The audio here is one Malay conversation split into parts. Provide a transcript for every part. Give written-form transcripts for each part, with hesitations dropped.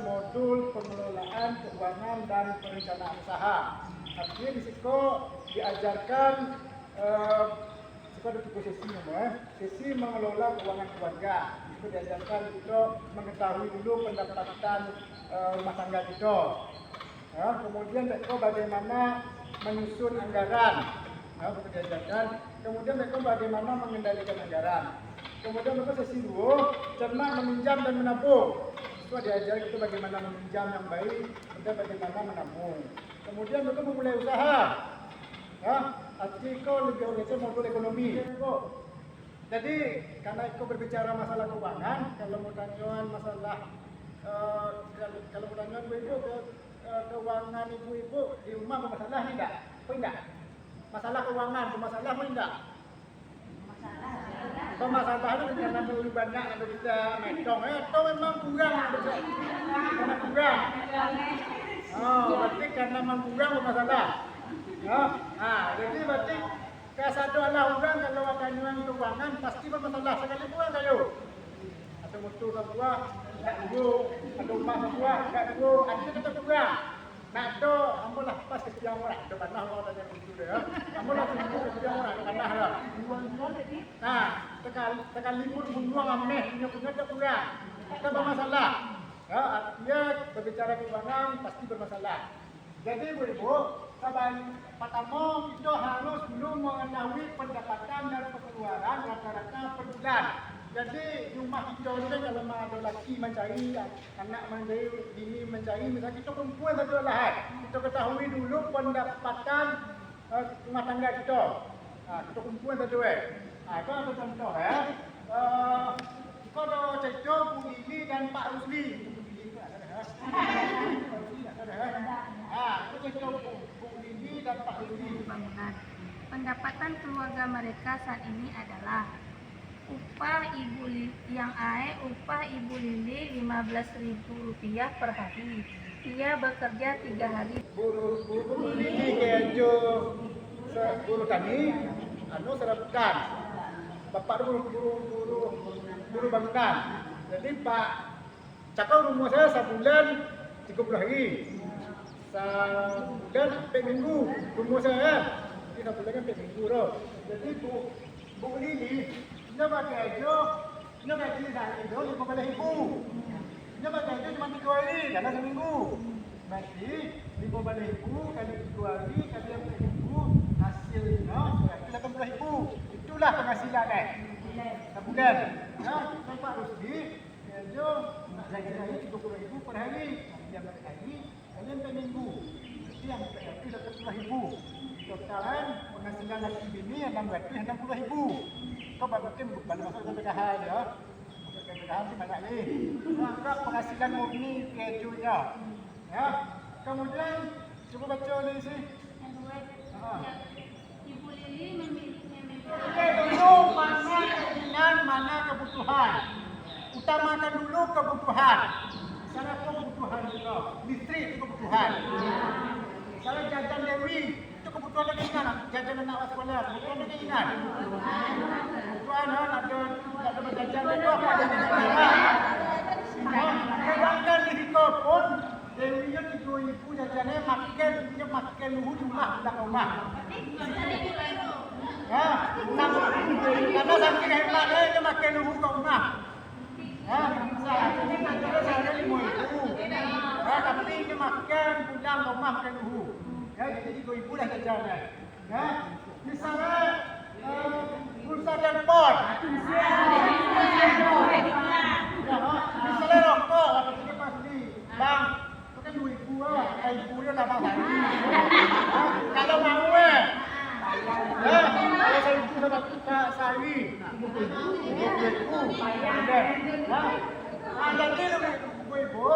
modul pengelolaan keuangan dan perencanaan usaha. Artinya di situ diajarkan ada tiga sesi sesi mengelola keuangan keluarga. Itu diajarkan kita mengetahui dulu pendapatan rumah tangga kita. Ya, kemudian kita bagaimana menyusun anggaran. Ya, itu diajarkan. Kemudian kita bagaimana mengendalikan anggaran. Kemudian untuk sesi 2, cermat meminjam dan menabung. Itu diajarkan kita bagaimana meminjam yang baik dan bagaimana menabung. Kemudian kita memulai usaha. Ya, artikel lebih organisasi modul ekonomi. Jadi karena itu berbicara masalah keuangan, kalau mau tanya masalah kalau mau tanya ibu keuangan ibu di rumah bermasalah tidak? Tidak. Masalah keuangan bermasalah tidak? Masalah itu karena terlalu banyak yang kita metong. Itu memang kurang karena kurang. Oh, berarti karena memang kurang bermasalah. Ya, jadi berarti satu ala orang kalau akan nyuang keuangan pasti bermasalah sekali kurang kayu. Atau mutu kedua, tak dulu, atau rumah kedua, tak dulu, ada kita kurang. Nak tu, amulah pas kesiang orang, ada panah orang tanya begitu dia. Amulah kesiang orang, ada panah lah. Sekali pun bunuang ameh, punya tak kurang. Kita bermasalah. Ya, artinya berbicara keuangan pasti bermasalah. Jadi ibu, pertama kita harus dulu mengetahui pendapatan dan pengeluaran rata-rata per bulan. Jadi rumah kita ni kalau ada lelaki mencari, anak mencari, bini mencari, misalnya kita perempuan satu lahat. Kita ketahui dulu pendapatan rumah tangga kita. Kita perempuan satu itu ada contoh kita ada cerita Bu Lili dan Pak Rusli. Itu cerita Bu Lili dan Pak Rusli. Pendapatan keluarga mereka saat ini adalah upah Ibu Lili Rp15.000 per hari. Ia bekerja 3 hari. Bu Lili kerja buruh tani, serabutan. Bapak buruh bangunan. Jadi Pak cakap rumah saya sebulan 30 hari. Sebulan 4 minggu rumah saya. Jadi sebulan kan 4 minggu loh. Jadi Bu Lili dia pakai aja, dia gaji saya itu 15.000. Dia pakai aja cuma 3 hari dalam seminggu. Berarti 15.000 kali 3 hari kali 4 minggu hasilnya 80.000. Itulah penghasilan sebulan. Pak Rusdi dia gaji saya 30.000 per hari. Dia berkali kalian 4 minggu. Jadi yang berarti 80.000. Totalan penghasilan laki bini 660.000. Kau mungkin bukan masuk ke PKH ya. Masuk ke PKH sih banyak ni. Maka penghasilan murni kejunya. Ya. Kemudian cuba baca ni sih. Ibu Lili memiliki dulu mana keinginan, mana kebutuhan. Utamakan dulu kebutuhan. Misalnya kebutuhan juga. Listrik itu kebutuhan. Misalnya jajan Dewi itu kebutuhan lagi keinginan. Jajan anak sekolah kebutuhan lagi keinginan. Kebutuhan ada berjajan itu apa ada keinginan. Sedangkan di situ pun Dewi itu ibu jajannya makan luhu cuma tidak rumah. Karena saking hebatnya dia makan luhu ke rumah. Saatnya ngajarnya saya 5.000. Tapi dia makan pulang ke rumah makan luhu. Jadi 2.000 dah jajannya. Misalnya pulsa dan pon. Misalnya rokok, apa sih pasti. Bang, itu kan 2.000 lah. 1.000 dia tambah hari. Kalau mau kalau saya itu sama kita sehari 20.000 jadi ibu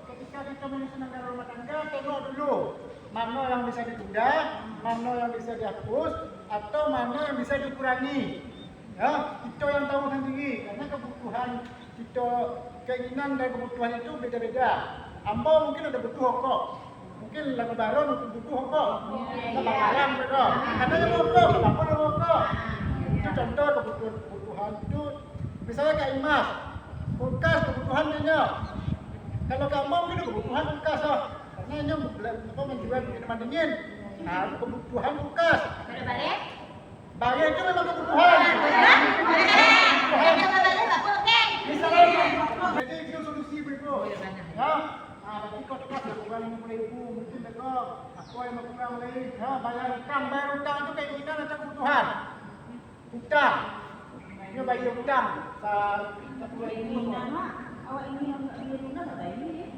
ketika kita menyusun anggaran rumah tangga tengok dulu mana yang bisa ditunda, mana yang bisa dihapus atau mana yang bisa dikurangi. Ya, kita yang tahu sendiri karena kebutuhan kita, keinginan dan kebutuhan itu beda-beda. Ambo mungkin ada butuh rokok, mungkin lagu baron butuh rokok, bakalan mereka. Karena yang rokok, kenapa yang rokok? Itu contoh kebutuhan itu. Misalnya kayak emas, kulkas kebutuhannya. Kalau kamu itu kebutuhan kulkas loh. Karena ini menjual minuman dingin. Nah, kebutuhan kulkas. Ada balik? Bayar itu memang kebutuhan. Jadi itu solusi beribu. Ya. Tapi kau tetap lakukan 50,000 mungkin mereka aku yang kurang lagi. Ya, bayar utang itu keinginan atau kebutuhan. Utang. Ini bayar utang. Satu ini. Awak ini yang beli rumah tak ada ini.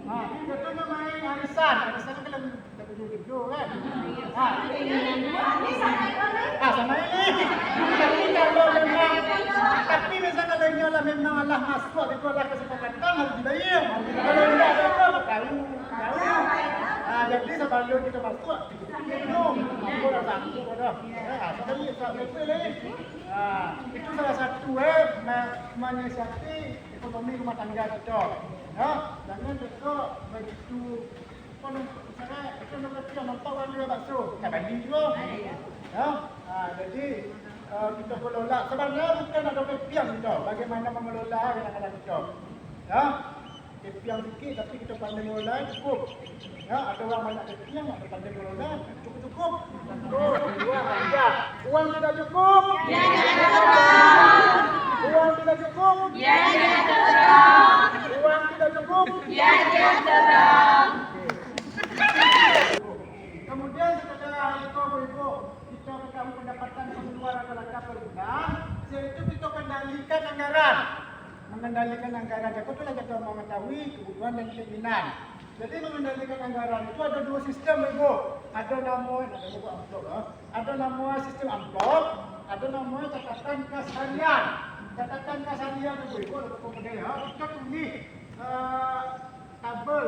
Kita tu main arisan tu kan lebih dulu kan. Sama ini. Tapi misalnya kalau ini lah memang Allah masuk, itu Allah kesepakatan harus dibayar. Kalau tidak ada apa, tahu. Jadi sebelum kita masuk, minum, aku dah sanggup dah. Sekali itu salah satu menyiasati ekonomi rumah tangga kita. Ya, jangan kita begitu misalnya itu nampak orang jual bakso, tak banding juga. Ya, jadi kita kelola sebenarnya bukan ada kepiang kita, bagaimana mengelola kadang-kadang kita. Ya, kepiang sikit tapi kita pandai mengelola cukup. Ya, ada orang banyak kepiang, ada pandai mengelola cukup. Uang tidak cukup. Ya, tidak cukup. Uang tidak cukup. Ya, tidak cukup. Uang tidak cukup. Ya, tidak cukup. Kemudian setelah itu ibu kita ketahui pendapatan pengeluaran rata per bulan, yaitu kita kendalikan anggaran. Mengendalikan anggaran itu itulah kita mengetahui kebutuhan dan keinginan. Jadi mengendalikan anggaran itu ada dua sistem ibu. Ada nama sistem amplop, ada nama catatan kas harian. Catatan kas harian itu ada kemudian ya. Kita tulis tabel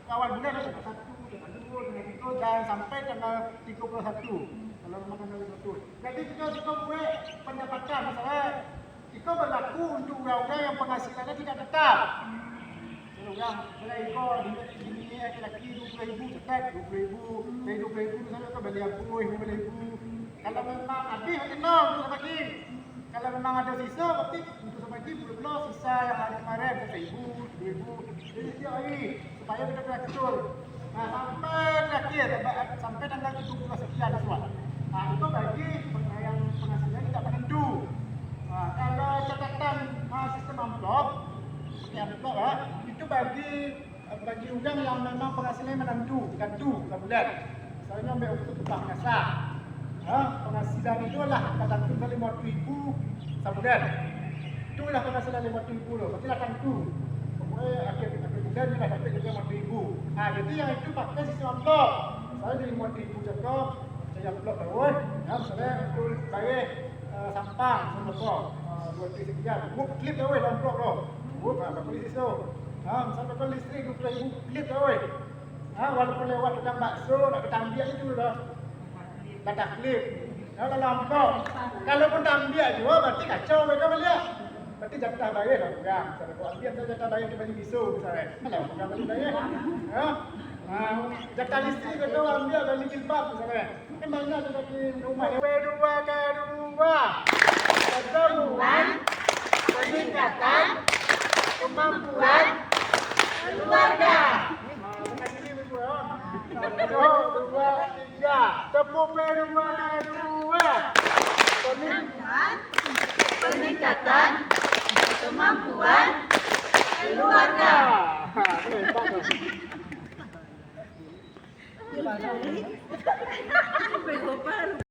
awal bulan ada tanggal 1, tanggal 2, tanggal 3 dan sampai tanggal 31. Kalau memang tanggal 31. Jadi kita buat pendapatan misalnya kita berlaku untuk orang-orang yang penghasilannya tidak tetap. Orang mulai ikut ini laki-laki 20,000 tetap 20,000, dari 20,000 misalnya kau beli apa 5,000. Kalau memang habis nanti no untuk bagi. Kalau memang ada sisa berarti untuk bagi belum sisa yang hari kemarin 1,000, 2,000. Jadi setiap hari supaya kita kena betul. Nah, sampai terakhir sampai tanggal 17 sekian suat. Nah, itu bagi yang penghasilan tidak menentu. Nah, kalau catatan sistem amplop, pakai amplop itu bagi orang yang memang penghasilannya menentu, tentu bulan. Misalnya ambil untuk upah kasar. Penghasilan itu lah tentu 50,000 sebulan. Itulah penghasilan 50,000 loh. Berarti lah tentu. Akhir bulan kita dapat juga 50,000. Jadi yang itu pakai sistem amplop. Saya dari 50,000 cakap, saya amplop bawah. Misalnya untuk bayar sampang, sampang 2 sekian. Buat klip bawah amplop loh. Buat polis itu. Misalnya kalau listrik 20,000 klip bawah. Walaupun lewat tukang bakso, nak ketambiak itu loh. Kata klip. Kalau amplop, kalaupun tambiak juga berarti kacau mereka melihat. Berarti jatah bayar lah pegang. Misalnya kalau ambil jatah bayar ke balik bisu misalnya. Kalau pegang balik bayar. Jatah listrik kalau ambil balik jilbab misalnya. Kan banyak tu bagi rumah. Kedua. Ketemuan, peningkatan, kemampuan keluarga. Dengan ini ibu ya. 1, 2, 3. Tepuk kedua. Peningkatan kemampuan keluarga. Hebat tu.